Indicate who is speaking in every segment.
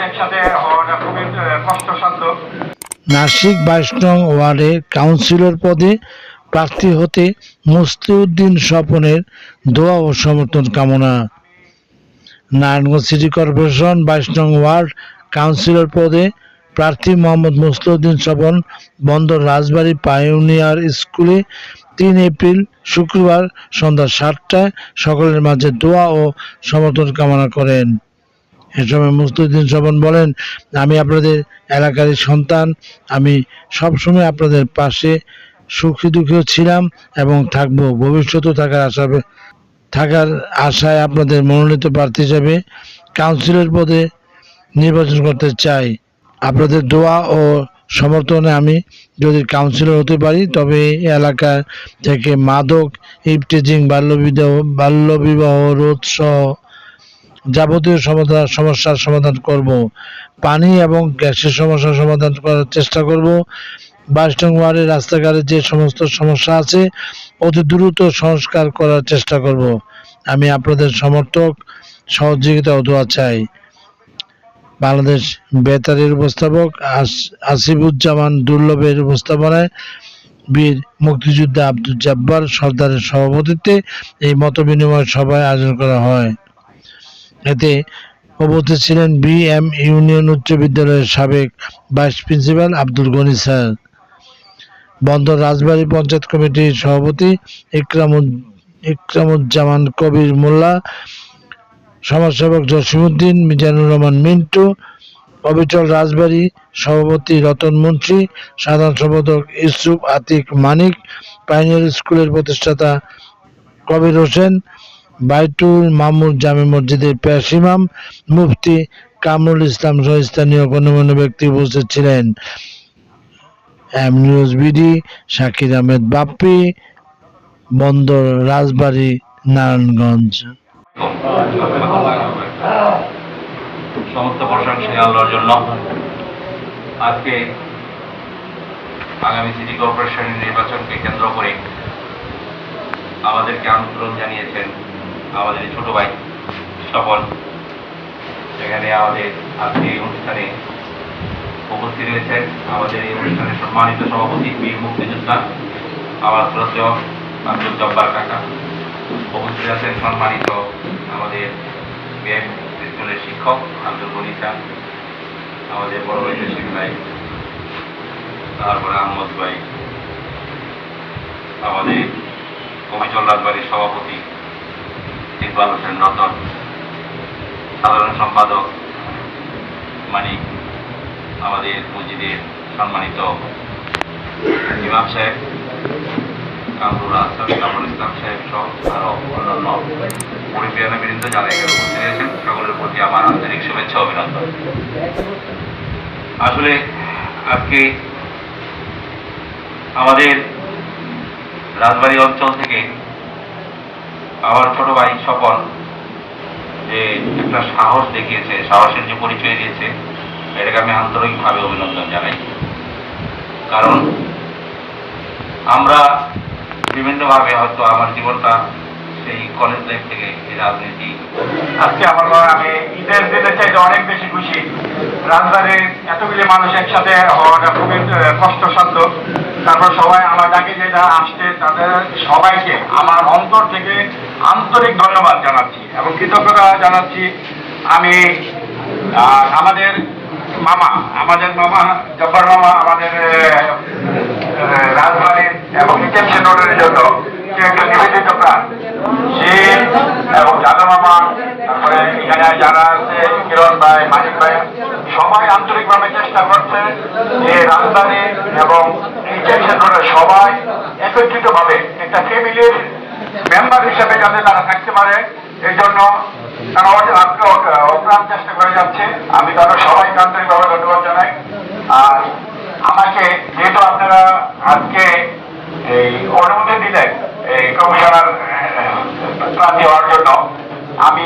Speaker 1: একসাথে হওয়াটা খুবই কষ্টসাধ্য।
Speaker 2: নাসিক 22 নং ওয়ার্ডের কাউন্সিলর পদে প্রার্থী হতে মুসলিউদ্দিন স্বপনের দোয়া ও সমর্থন কামনা। নারায়ণগঞ্জ সিটি কর্পোরেশন 22 নং ওয়ার্ড কাউন্সিলর পদে প্রার্থী মোহাম্মদ মুসলিউদ্দিন স্বপন বন্দর রাজবাড়ী পাইওনিয়ার স্কুলে 3 এপ্রিল শুক্রবার সন্ধ্যা 7টায় সকলের মাঝে দোয়া ও সমর্থন কামনা করেন। এ সময় মুসলিউদ্দিন স্বপন বলেন, আমি আপনাদের এলাকারই সন্তান। আমি সবসময় আপনাদের পাশে সুখী দুঃখেও ছিলাম এবং থাকবো, ভবিষ্যতেও থাকার আশায় আপনাদের মনোনীত প্রার্থী হিসেবে কাউন্সিলর পদে নির্বাচন করতে চাই। আপনাদের দোয়া ও সমর্থনে আমি যদি কাউন্সিলর হতে পারি তবে এই এলাকা থেকে মাদক, ইফটিজিং, বাল্যবিবাহ রোধ সহ যাবতীয় সমস্যার সমাধান করব। পানি এবং গ্যাসের সমস্যার সমাধান করার চেষ্টা করব। 22 নং ওয়ার্ডের রাস্তাঘাটে যে সমস্ত সমস্যা আছে অতি দ্রুত সংস্কার করার চেষ্টা করব। আমি আপনাদের সমর্থক, সহযোগিতা ও দোয়া চাই। বাংলাদেশ বেতারের উপস্থাপক আসিফুজ্জামান দুর্লভের উপস্থাপনায় বীর মুক্তিযোদ্ধা আব্দুল জব্বার সর্দারের সভাপতিত্বে এই মতবিনিময় সভায় আয়োজন করা হয়। এতে উপস্থিত ছিলেন বিএম ইউনিয়ন উচ্চ বিদ্যালয়ের সাবেক vice principal Abdul Gani sir, বন্দর রাজবাড়ী পঞ্চায়েত কমিটির সভাপতি ইকরামুজ্জামান কবির মোল্লা, সমাজসেবক জসিমউদ্দিন, মিজানুর রহমান মিন্টু, অবিচল রাজবাড়ী সভাপতি রতন মুন্সি, সাধারণ সম্পাদক ইউসুফ আতিক মানিক, পাইনিয়ার স্কুলের প্রতিষ্ঠাতা কবির হোসেন, বাইতুল মামুর জামে মসজিদের পেশ ইমাম মুফতি কামরুল ইসলাম সহ স্থানীয় গণ্যমান্য ব্যক্তি উপস্থিত ছিলেন। M news BD, Shakir Ahmed Bappi, Bandar Rajbari, Narayanganj.
Speaker 3: সমস্ত প্রশংসা আল্লাহর জন্য। আজকে আগামী সিটি কর্পোরেশনের নির্বাচনকে কেন্দ্র করে আমাদেরকে আমন্ত্রণ জানিয়েছেন আমাদের ছোট ভাই স্বপন। এখানে আমাদের আজকে এই অনুষ্ঠানে উপস্থিত রয়েছেন আমাদের এই অনুষ্ঠানের সম্মানিত সভাপতি বীর মুক্তিযোদ্ধা আমার শ্রদ্ধেয় আব্দুল জব্বার কাকা। উপস্থিত আছেন সম্মানিত আমাদের বিএম স্কুলের শিক্ষক আব্দুল গনি স্যার, আমাদের বড় ভাই জসিম ভাই, তারপরে আহমদ ভাই, আমাদের অবিচল রাজবাড়ির সভাপতি ইকবাল হোসেন রতন, সাধারণ সম্পাদক মানিক, আমাদের মসজিদের সম্মানিত ইমাম সাহেব কামরুল ইসলাম সাহেব সহ আরো অন্যান্য পরিপ্রিয়ানা বৃন্দ যারা এখানে উপস্থিত হয়েছেন সকলের প্রতি আমার আন্তরিক শুভেচ্ছা অভিনন্দন। আসলে আজকে আমাদের রাজবাড়ী অঞ্চল থেকে আমার ছোট ভাই স্বপন যে একটা সাহস দেখিয়েছে, সাহসের যে পরিচয় দিয়েছে, এটাকে আমি আন্তরিকভাবে অভিনন্দন জানাই। কারণ আমরা বিভিন্নভাবে হয়তো আমার জীবনটা সেই কলেজ লাইফ থেকে এই রাজনীতি।
Speaker 1: আজকে আমার মনে হয় আমি ঈদের দিনের চাইতে অনেক বেশি খুশি। রাজবাড়ির এতগুলি মানুষ একসাথে হওয়াটা খুবই কষ্টসাধ্য। তারপর সবাই আমার ডাকে যেটা আসছে তাদের সবাইকে আমার অন্তর থেকে আন্তরিক ধন্যবাদ জানাচ্ছি এবং কৃতজ্ঞতা জানাচ্ছি। আমি আমাদের মামা জব্বার মামা আমাদের রাজবাড়ির এবং রিসেপশন রোডের জন্য যে একটা নিবেদিত প্রাণ, সে এবং দাদা মামা, তারপরে এখানে যারা আছে কিরণ ভাই, মানিক ভাই, সবাই আন্তরিকভাবে চেষ্টা করছে যে রাজধানী এবং রিসেপশন রোডের সবাই একত্রিতভাবে একটা ফ্যামিলির মেম্বার হিসেবে যাতে তারা থাকতে পারে, এই জন্য তারা অপ্রাণ চেষ্টা করে যাচ্ছে। আমি তাদের সবাইকে আন্তরিকভাবে ধন্যবাদ জানাই। আর আমাকে যেহেতু আপনারা আজকে এই অনুমতি দিলেন এই কমিশনার প্রার্থী হওয়ার জন্য, আমি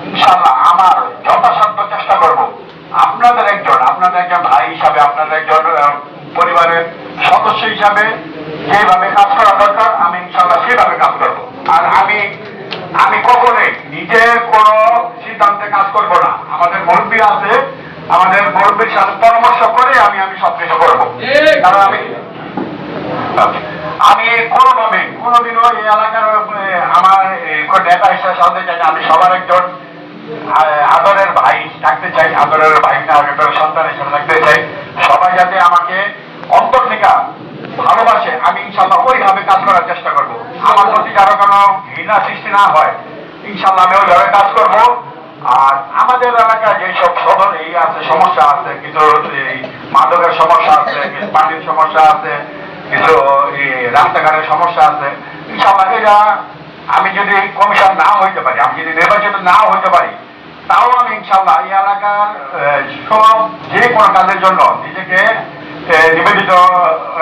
Speaker 1: ইনশাল্লাহ আমার যথাসাধ্য চেষ্টা করব আপনাদের একজন ভাই হিসাবে, আপনাদের একজন পরিবারের সদস্য হিসাবে যেভাবে কাজ করা দরকার আমি ইনশাল্লাহ সেভাবে কাজ করব। আর আমি কখনোই নিজের কোনো সিদ্ধান্তে কাজ করব না। আমাদের মুরব্বী আছে আমাদের মুরব্বীর সাথে পরামর্শ করে আমি সব কিছু করবো। কারণ আমি কোনোভাবে কোনোদিনও এই এলাকার আমার নেতা হিসেবে সাথে চাই আমি সবার একজন আদরের ভাই থাকতে চাই, আদরের ভাই না সন্তান হিসেবে থাকতে চাই। সবাই যাতে আমাকে অন্তর থেকে ভালোবাসে, আমি ইনশাল্লাহ ওইভাবে কাজ করার চেষ্টা করব। আমার প্রতি কারো কোনো ঘৃণা সৃষ্টি না হয়, ইনশাল্লাহ আমি ওইভাবে কাজ করব। আর আমাদের এলাকায় যেসব সদর এই আছে সমস্যা আছে, কিছু এই মাদকের সমস্যা আছে, কিছু পানির সমস্যা আছে, কিছু রাস্তাঘাটের সমস্যা আছে, ইনশাল্লাহ এরা আমি যদি কমিশন না হইতে পারি, আমি যদি নির্বাচিত না হইতে পারি, তাও আমি ইনশাল্লাহ এই এলাকার সব যে কোনো কাজের জন্য নিজেকে নিবেদিত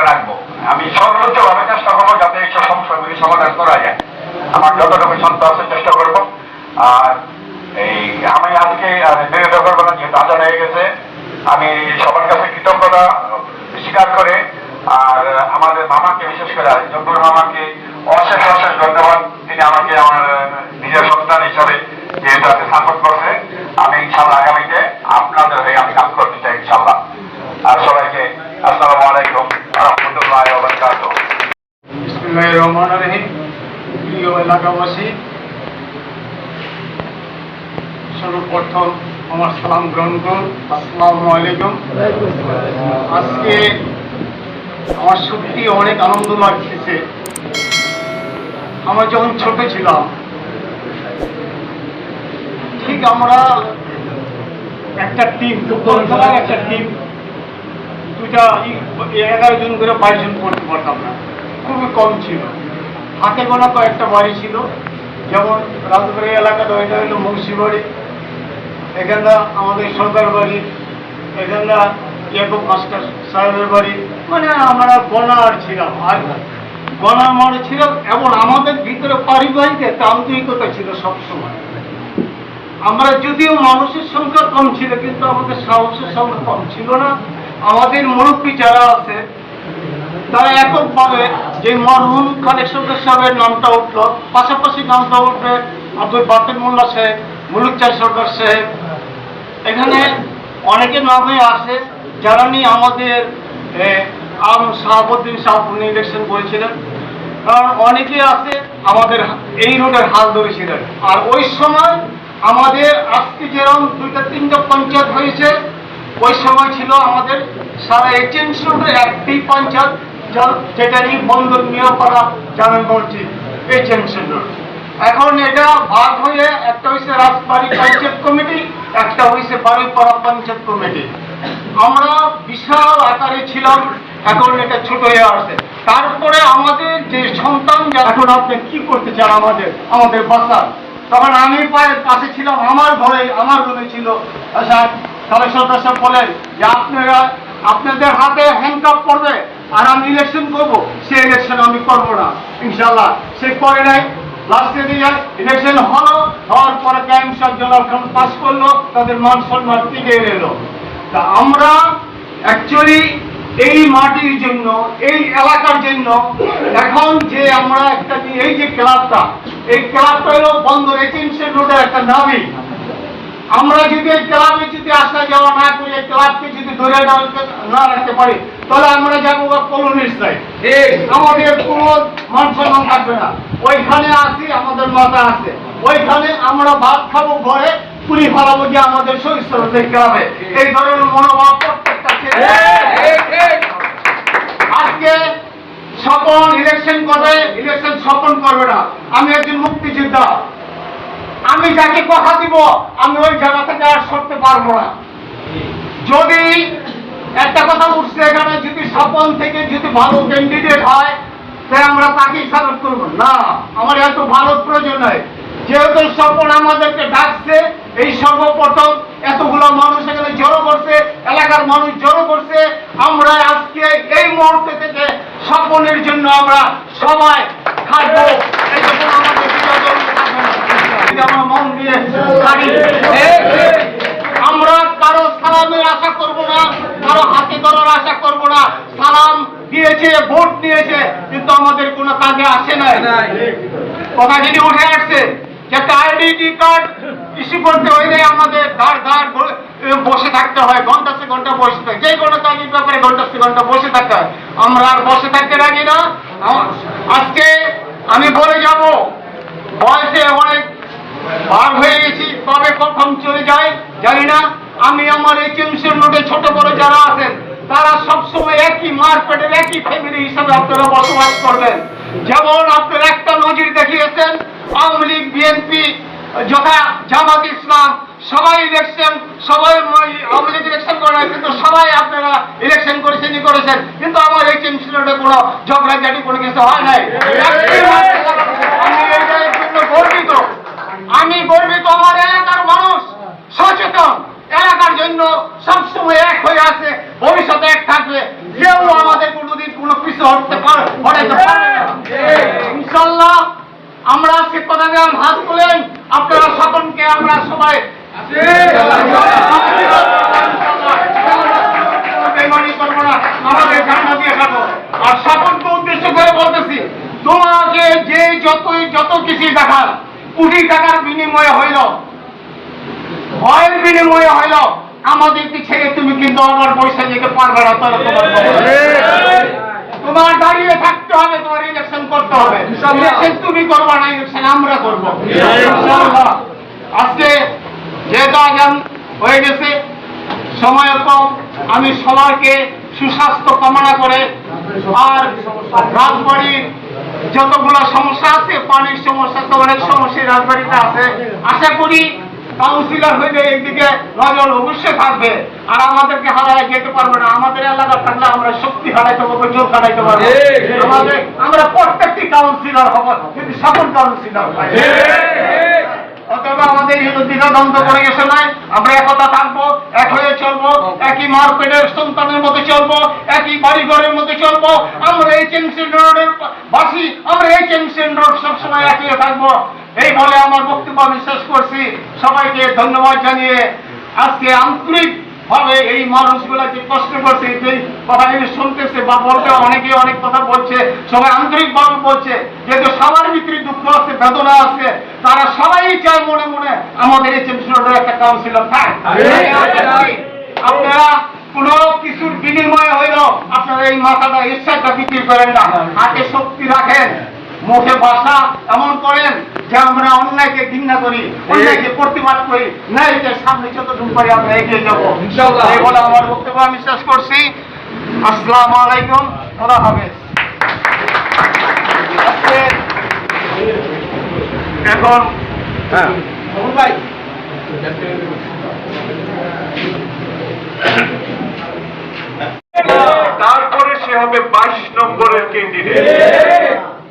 Speaker 1: রাখবো। আমি সর্বোচ্চভাবে চেষ্টা করবো যাতে এইসব সমস্যাগুলি সমাধান করা যায়। আমার যতটুকু সন্তান আছে চেষ্টা করবো। আর আমি আজকে বিরোধিতা করবো না, যেহেতু আজান হয়ে গেছে। আমি সবার কাছে কৃতজ্ঞতা স্বীকার করে আর আমাদের মামাকে বিশেষ করে জব্বর মামাকে অশেষ ধন্যবাদ। তিনি আমাকে আমার নিজের সন্তান হিসাবে যেহেতু আপনি সাপোর্ট করছে, আমি ইনশাল্লাহ আগামীতে আপনাদের হয়ে আমি কাজ করতে চাই ইনশাল্লাহ। আর সবাইকে আসসালামু আলাইকুম ওয়া রাহমাতুল্লাহি ওয়া বারাকাতুহু।
Speaker 4: বিসমিল্লাহির রহমানির রহিম। প্রিয় এলাকাবাসী, সর্বপ্রথম আমার সালাম গ্রহণ করুন। আসসালামু আলাইকুম। আজকে আমার সত্যি অনেক আনন্দ লাগতেছে। আমরা যখন ছোট ছিলাম, ঠিক আমরা একটা টিম, ফুটবল খেলার একটা টিম, 11 জন করে 22 জন পড়তে পারতাম না, খুবই কম ছিল। হাতে গোনা কয়েকটা বাড়ি ছিল, যেমন রাজবাড়ি এলাকাটা ওইটা হলো মুন্সিবাড়ি, এখানটা আমাদের সরকার বাড়ি, এখানটা ইয়াকুব মাস্টার সাহেবের বাড়ি। মানে আমরা গণার ছিলাম, আর গণার ছিলাম, এবং আমাদের ভিতরে পারিবারিক একটা আন্তরিকতা ছিল সবসময়। আমরা যদিও মানুষের সংখ্যা কম ছিল, কিন্তু আমাদের সাহসের সংখ্যা কম ছিল না। আমাদের মুরব্বী যারা আছে তারা এককভাবে যে মরহুম খালেক সরকার সাহেবের নামটা উঠল, পাশাপাশি নামটা উঠবে আব্দুল বাতেন মোল্লা সাহেব, মুলুকচাঁদ সরকার সাহেব, এখানে অনেকের নামে আছে যারা নিয়ে আমাদের শাহাবুদ্দিন সাহেব উনি ইলেকশন করেছিলেন। কারণ অনেকে আছে আমাদের এই রোডের হাল ধরেছিলেন। আর ওই সময় আমাদের আজকে যেরকম 2-3টা পঞ্চায়েত হয়েছে, ওই সময় ছিল আমাদের সারা এইচএনস রোডের একটি পঞ্চায়েত, যেটা নিয়ে বন্দর মিয়াপাড়া জানান বলছি এইচএনস রোড। এখন এটা ভাগ হয়ে একটা হয়েছে রাজবাড়ি পঞ্চায়েত কমিটি, একটা হয়েছে বাড়িপাড়া পঞ্চায়েত কমিটি। আমরা বিশাল আকারে ছিলাম, এখন এটা ছোট হয়ে আসছে। তারপরে আমাদের যে সন্তান, এখন আপনি কি করতে চান আমাদের বাসার, তখন আমি পাশে ছিলাম, আমার ঘরে ছিল। আচ্ছা, তাহলে সরকার সাহেব বলেন যে আপনাদের হাতে হ্যান্ডকাপ পড়বে আর আমি ইলেকশন করবো, সে ইলেকশন আমি করবো না ইনশাল্লাহ। সে করে নাই, লাস্টে দিয়ে ইলেকশন হওয়ার পরে ক্যাম্প সাহেব জলাল খান পাস করলো, তাদের মান সম্মান টিকে এলো। তা আমরা অ্যাকচুয়ালি এই মাটির জন্য, এই এলাকার জন্য এখন যে আমরা একটা এই যে ক্লাবটা, এই ক্লাবটা হলো বন্দর এইচএনসি রোডের একটা নামই। আমরা যদি এই ক্লাবে যদি আসা যাওয়া না করি, এই ক্লাবকে যদি ধরে না রাখতে পারি, তাহলে আমরা যাবো কলোনির সাইড, আমাদের কোনো মান সম্মান থাকবে না। ওইখানে আসি, আমাদের মাথা আছে, ওইখানে আমরা ভাত খাবো ঘরে, পুরি ফেলাবো যে আমাদের শরীর ক্লাবে। এই ধরনের মনোভাব প্রত্যেকটা আজকে স্বপন ইলেকশন করবে, ইলেকশন স্বপন করবে না। আমি একজন মুক্তিযোদ্ধা, আমি যাকে কথা দিব আমি ওই জায়গা থেকে আর সরতে পারবো না। যদি একটা কথা উঠছে এখানে, যদি স্বপন থেকে যদি ভালো ক্যান্ডিডেট হয়, তাই আমরা তাকেই সাপোর্ট করবো না। আমার এত ভালো প্রয়োজন নয়। যেহেতু স্বপন আমাদেরকে ডাকছে, এই সর্বপ্রথম এতগুলো মানুষ এখানে জড়ো করছে, এলাকার মানুষ জড়ো করছে, আমরা আজকে এই মুহূর্তে থেকে স্বপনের জন্য আমরা সবাই থাকবো। এই জন্য আমাদের আমরা মন দিয়ে থাকি। আমরা কারো সালামের আশা করব না, কারো হাতে ধরার আশা করব না। সালাম দিয়েছে, ভোট দিয়েছে, কিন্তু আমাদের কোনো কাজে আসে নাই। কথা যদি উঠে আসছে যে একটা আইডেন্টি কার্ড ইস্যু করতে হইলে আমাদের দাঁড় বসে থাকতে হয়, ঘন্টার সে ঘন্টা বসে থাকে, যে কোনো কাজের ব্যাপারে ঘন্টার সে ঘন্টা বসে থাকতে হয়। আমরা আর বসে থাকতে রাজি না। আজকে আমি বলে যাব, বয়সে অনেক ভাগ হয়ে গেছি, তবে কখন চলে যায় জানি না। আমি আমার এই চেমসের রোডে ছোট বড় যারা আছেন তারা সবসময় একই মারপেটের একই ফ্যামিলি হিসাবে আপনারা বসবাস করবেন। যেমন আপনারা একটা নজির দেখিয়েছেন, আওয়ামী লীগ, বিএনপি, যথা জামাত ইসলাম সবাই ইলেকশন, সবাই আওয়ামী লীগ ইলেকশন করে না, কিন্তু সবাই আপনারা ইলেকশন করেছেন, কিন্তু আমার এই চেমসের রোডে কোনো ঝগড়াঝাটি কোনো কিছু হয় নাই। আমি এটার জন্য গর্বিত। আমি গর্বিত, আমার এলাকার মানুষ সচেতন, এলাকার জন্য সবসময় এক হয়ে আছে, ভবিষ্যতে এক থাকবে। কেউ আমাদের কোনোদিন কোনো পিছু হটতে পারবে না। ইনশাল্লাহ আমরা সে কথা দিলাম, হাত তোলেন আপনারা সকলকে, আমরা সবাই বেমানি করবো না, আমাদের ঝান্ডা দিয়ে খাবো। আর সকলকে উদ্দেশ্য করে বলতেছি, তোমাকে যে যত কিছু দেখান কোটি টাকার বিনিময়ে হইল, ভয়ের বিনিময়ে হইল, আমাদেরকে ছেড়ে তুমি কিন্তু আমার পয়সা দিতে পারবে না। তোমার দাঁড়িয়ে থাকতে হবে, তোমার ইলেকশন করতে হবে। ইলেকশন তুমি করবা না, ইলেকশন আমরা করবো ইনশাআল্লাহ। আজকে যেহেতু আজান হয়ে গেছে, সময় কম, আমি সবাইকে সুস্বাস্থ্য কামনা করে, আর রাজবাড়ির যতগুলো সমস্যা আছে, পানির সমস্যা তো অনেক সমস্যা রাজবাড়িতে আছে, আশা করি কাউন্সিলর হইলে এইদিকে নজর অবশ্যই থাকবে, আর আমাদেরকে হারায় যেতে পারবে না। আমাদের এলাকা থাকলে আমরা শক্তি হারাইতে পারবো, জোর হারাইতে পারবো। আমরা প্রত্যেকটি কাউন্সিলর হবো, যদি সকল কাউন্সিলর হয়। অথবা আমাদের দ্বিধাদ্বন্দ্ব করে গেছে নাই, আমরা একতা থাকবো, এক হয়ে চলবো, একই মারপেটের সন্তানের মতো চলবো, একই বাড়ি ঘরের মতো চলবো। আমরা এই চেমসেন রোডের বাসী, আমরা এই চেমসেন রোড সবসময় এক হয়ে থাকবো। এই বলে আমার বক্তব্য আমি শেষ করছি। সবাইকে ধন্যবাদ জানিয়ে আজকে আন্তরিক ভাবে এই মানুষগুলা যে কষ্ট করছে, যে কথাগুলি শুনতেছে বা বলতে অনেকে অনেক কথা বলছে, সবাই আন্তরিক ভাবে বলছে, যেহেতু সবার ভিতরে দুঃখ আছে, বেদনা আছে, তারা সবাই চায় মনে মনে আমাদের এই চেমসের একটা কাউন্সিলর থাক। আপনারা কোন কিছুর বিনিময়ে হইল আপনারা এই মাথাটা ইচ্ছাটা বিক্রি করেন না, হাতে শক্তি রাখেন, মুখে ভাষা এমন করেন যে আমরা অন্যায়কে ঘৃণা করি, অন্যায়কে প্রতিবাদ করি, ন্যায়কে সামনে যতটুকু পারি আমরা এগিয়ে যাবো ইনশাআল্লাহ। এই বলে আমার বক্তব্য আমি শেষ করছি। আসসালামু আলাইকুম, খোদা হাফেজ। এখন ভাই
Speaker 1: তারপরে সে হবে 22 নম্বরের ক্যান্ডিডেট।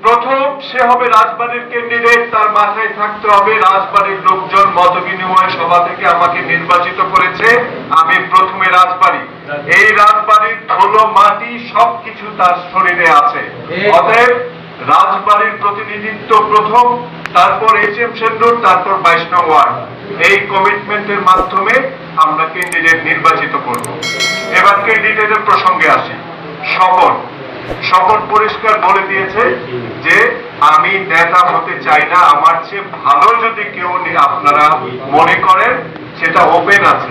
Speaker 1: প্রথম সে হবে রাজবাড়ির ক্যান্ডিডেট, তার মাথায় থাকতে হবে রাজবাড়ির লোকজন মত বিনিময় সভা থেকে আমাকে নির্বাচিত করেছে, আমি প্রথমে রাজবাড়ি, এই রাজবাড়ির ধুলো মাটি সবকিছু তার শরীরে আছে। অতএব রাজবাড়ির প্রতিনিধিত্ব প্রথম, তারপর চেমসেন রোড, তারপর 22 নং ওয়ার্ড। এই কমিটমেন্টের মাধ্যমে আমরা ক্যান্ডিডেট নির্বাচিত করব। এবার ক্যান্ডিডেটের প্রসঙ্গে আসি। শপথ পরিষ্কার বলে দিয়েছে যে আমি নেতা হতে চাই না, আমার চেয়ে ভালো যদি কেউ আপনারা মনে করেন সেটা ওপেন আছে।